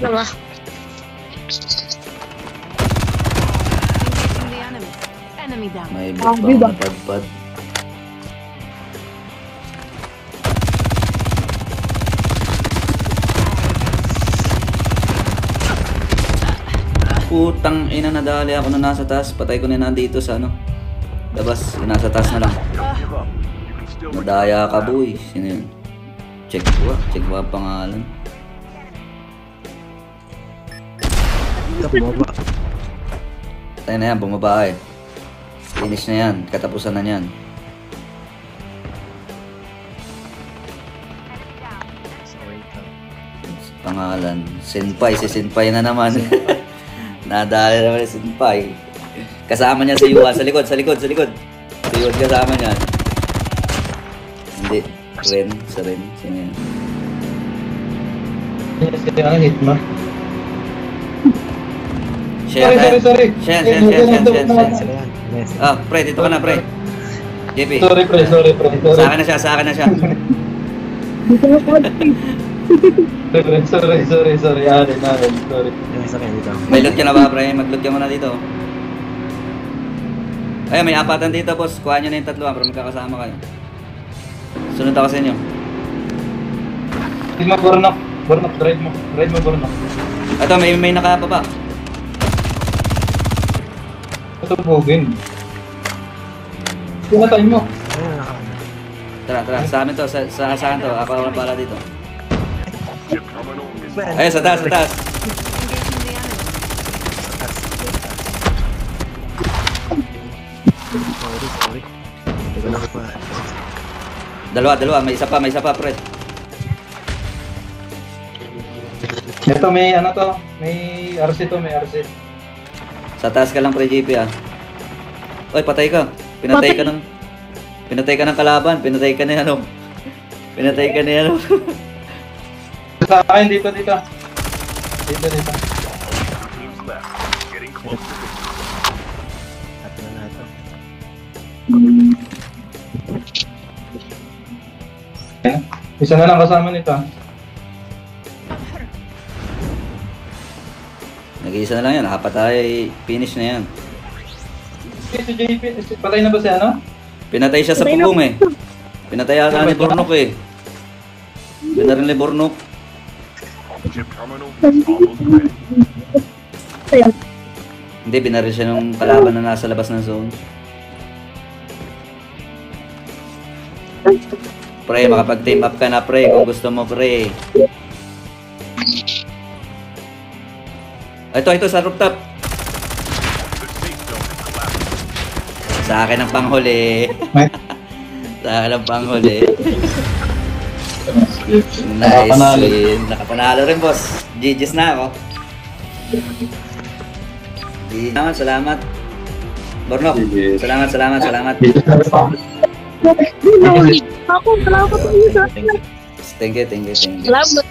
Lang ah. May bot pa ako napadpad. Putang ina, nadali ako na nasa taas. Patay ko na nandito sa ano. Labas, yung nasa taas na lang. Madaya ka boy. Sino yun? Check ko ang pangalan. Tayo na yan, bumaba eh. Finish na yan, katapusan na yan. Pangalan, Senpai, si Senpai na naman. Nadali naman si Senpai. Kasama niya si Yuan, sa likod. Si Yuan kasama niya. Hindi, Ren, sa Ren. Sino yan? Ang hit mo. Sorry. Shen. Ah, pre, dito ka na, pre. JP. Sorry, pre. Sa akin na siya. Sorry. Arin. Sorry. May loot ka na ba, pre? Mag-loot ka muna dito. Ay, may apatan dito, boss. Kuha nyo na yung tatlo, pero magkakasama kayo. Sunod ako sa inyo. Hindi mo, Bornok. Drive mo, Bornok. Ito, may nakapapa. Ito, Bogin. Pinatay mo. Tara, sa amin to, sa akin to. Ako ang pala dito. Ay, sa taas. Sorry. Teka lang pa. Dalawa. May isa pa, pre. Ito, may ano to. May RC to, may RC. Sa taas ka lang, pre, JP, ah. Oy, patay ka. Pinatay ka ng kalaban. Pinatay ka na ano. Sa akin, dito. Dito. At na ito. Isa na lang kasama nito. Nag-iisa na lang yan. Nakapatay. Finish na yan. Si JP, patay na ba si ano? Pinatay siya sa pugong eh. Pinatay ata ni Bornok eh. Binarin ni Bornok. Hindi, binaril siya ng kalaban na nasa labas ng zone. Pre, makapag-team up ka na, pre, kung gusto mo, pre. Ito, sa rooftop. Sa akin ang panghuli. Nice win. Nakapanalo rin, boss. GG's na ako. Salamat. Bornok, salamat. Ako, salamat po sa akin. Thank you. Salamat.